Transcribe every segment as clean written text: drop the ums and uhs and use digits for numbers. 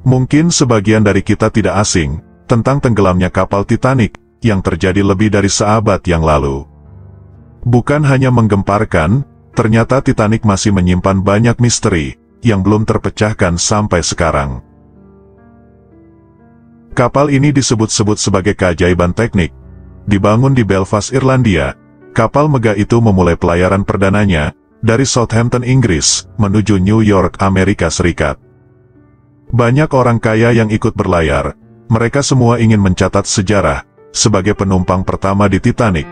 Mungkin sebagian dari kita tidak asing tentang tenggelamnya kapal Titanic yang terjadi lebih dari seabad yang lalu. Bukan hanya menggemparkan, ternyata Titanic masih menyimpan banyak misteri yang belum terpecahkan sampai sekarang. Kapal ini disebut-sebut sebagai keajaiban teknik. Dibangun di Belfast, Irlandia, kapal megah itu memulai pelayaran perdananya dari Southampton, Inggris, menuju New York, Amerika Serikat. Banyak orang kaya yang ikut berlayar, mereka semua ingin mencatat sejarah sebagai penumpang pertama di Titanic.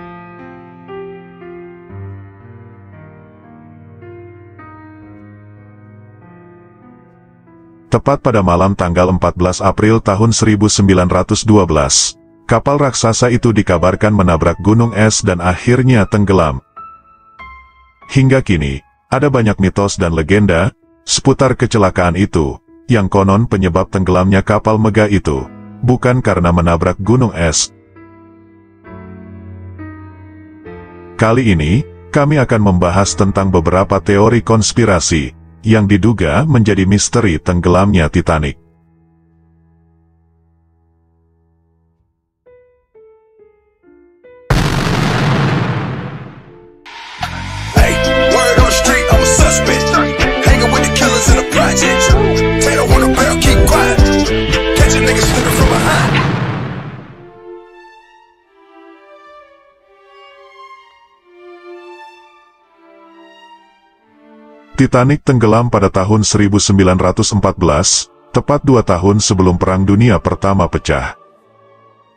Tepat pada malam tanggal 14 April tahun 1912, kapal raksasa itu dikabarkan menabrak gunung es dan akhirnya tenggelam. Hingga kini, ada banyak mitos dan legenda seputar kecelakaan itu, yang konon penyebab tenggelamnya kapal megah itu bukan karena menabrak gunung es. Kali ini, kami akan membahas tentang beberapa teori konspirasi yang diduga menjadi misteri tenggelamnya Titanic. Hey, word on the street, I'm a suspect. Hanging with the killers in the projects. Tato on the barrel, keep quiet. Catch a nigga slipping from behind. Titanic tenggelam pada tahun 1914, tepat 2 tahun sebelum Perang Dunia Pertama pecah.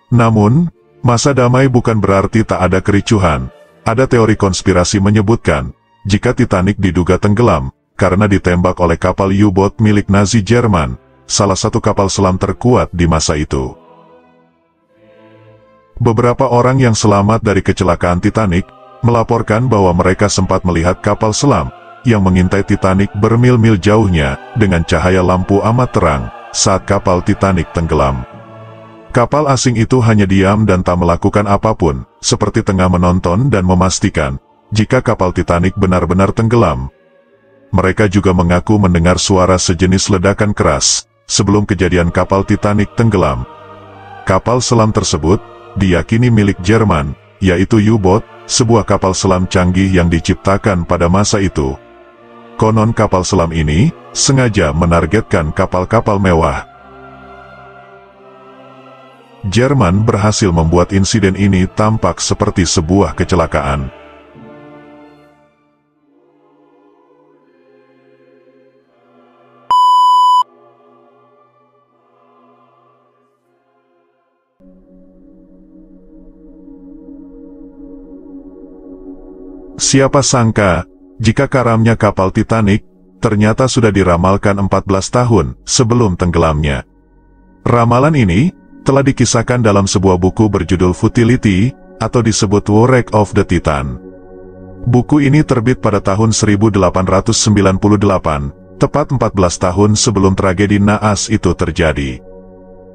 Namun, masa damai bukan berarti tak ada kericuhan. Ada teori konspirasi menyebutkan, jika Titanic diduga tenggelam, karena ditembak oleh kapal U-boat milik Nazi Jerman, salah satu kapal selam terkuat di masa itu. Beberapa orang yang selamat dari kecelakaan Titanic, melaporkan bahwa mereka sempat melihat kapal selam yang mengintai Titanic bermil-mil jauhnya dengan cahaya lampu amat terang saat kapal Titanic tenggelam. Kapal asing itu hanya diam dan tak melakukan apapun, seperti tengah menonton dan memastikan jika kapal Titanic benar-benar tenggelam. Mereka juga mengaku mendengar suara sejenis ledakan keras sebelum kejadian kapal Titanic tenggelam. Kapal selam tersebut diyakini milik Jerman, yaitu U-boat, sebuah kapal selam canggih yang diciptakan pada masa itu. Konon kapal selam ini sengaja menargetkan kapal-kapal mewah. Jerman berhasil membuat insiden ini tampak seperti sebuah kecelakaan. Siapa sangka, jika karamnya kapal Titanic, ternyata sudah diramalkan 14 tahun sebelum tenggelamnya. Ramalan ini telah dikisahkan dalam sebuah buku berjudul Futility, atau disebut Wreck of the Titan. Buku ini terbit pada tahun 1898, tepat 14 tahun sebelum tragedi naas itu terjadi.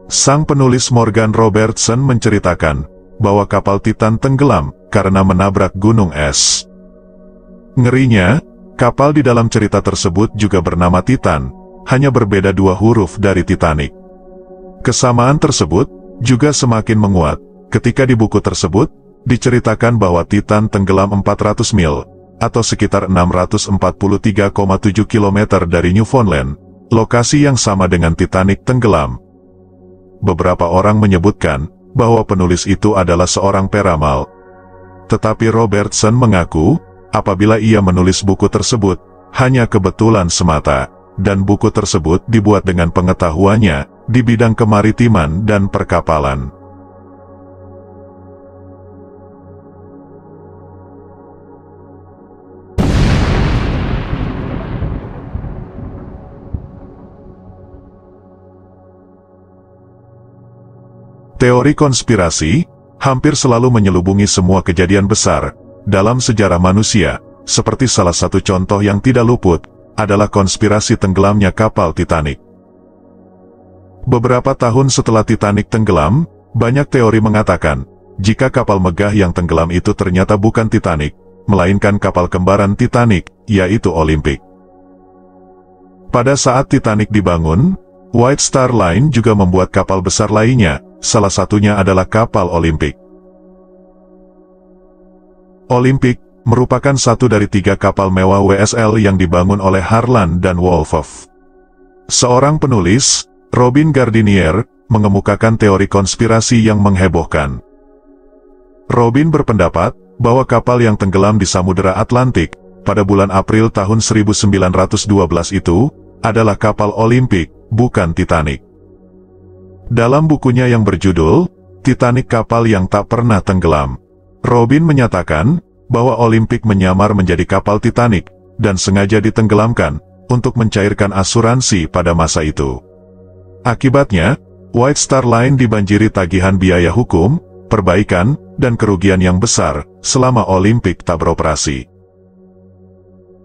Sang penulis Morgan Robertson menceritakan bahwa kapal Titan tenggelam karena menabrak gunung es. Ngerinya, kapal di dalam cerita tersebut juga bernama Titan, hanya berbeda 2 huruf dari Titanic. Kesamaan tersebut juga semakin menguat ketika di buku tersebut diceritakan bahwa Titan tenggelam 400 mil, atau sekitar 643,7 km dari Newfoundland, lokasi yang sama dengan Titanic tenggelam. Beberapa orang menyebutkan bahwa penulis itu adalah seorang peramal. Tetapi Robertson mengaku, apabila ia menulis buku tersebut, hanya kebetulan semata, dan buku tersebut dibuat dengan pengetahuannya di bidang kemaritiman dan perkapalan. Teori konspirasi hampir selalu menyelubungi semua kejadian besar dalam sejarah manusia, seperti salah satu contoh yang tidak luput adalah konspirasi tenggelamnya kapal Titanic. Beberapa tahun setelah Titanic tenggelam, banyak teori mengatakan jika kapal megah yang tenggelam itu ternyata bukan Titanic, melainkan kapal kembaran Titanic, yaitu Olympic. Pada saat Titanic dibangun, White Star Line juga membuat kapal besar lainnya, salah satunya adalah kapal Olympic. Olympic merupakan satu dari 3 kapal mewah WSL yang dibangun oleh Harland dan Wolff. Seorang penulis, Robin Gardinier, mengemukakan teori konspirasi yang menghebohkan. Robin berpendapat bahwa kapal yang tenggelam di Samudera Atlantik pada bulan April tahun 1912 itu adalah kapal Olympic, bukan Titanic. Dalam bukunya yang berjudul Titanic Kapal yang Tak Pernah Tenggelam, Robin menyatakan bahwa Olympic menyamar menjadi kapal Titanic dan sengaja ditenggelamkan untuk mencairkan asuransi pada masa itu. Akibatnya, White Star Line dibanjiri tagihan biaya hukum, perbaikan, dan kerugian yang besar selama Olympic tak beroperasi.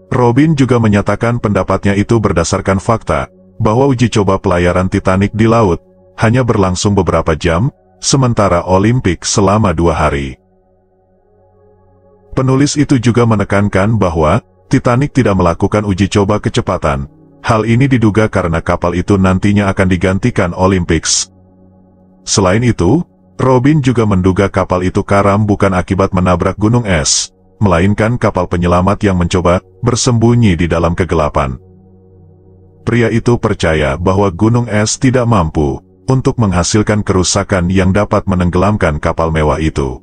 Robin juga menyatakan pendapatnya itu berdasarkan fakta bahwa uji coba pelayaran Titanic di laut hanya berlangsung beberapa jam, sementara Olympic selama 2 hari. Penulis itu juga menekankan bahwa Titanic tidak melakukan uji coba kecepatan. Hal ini diduga karena kapal itu nantinya akan digantikan Olympics. Selain itu, Robin juga menduga kapal itu karam bukan akibat menabrak gunung es, melainkan kapal penyelamat yang mencoba bersembunyi di dalam kegelapan. Pria itu percaya bahwa gunung es tidak mampu untuk menghasilkan kerusakan yang dapat menenggelamkan kapal mewah itu.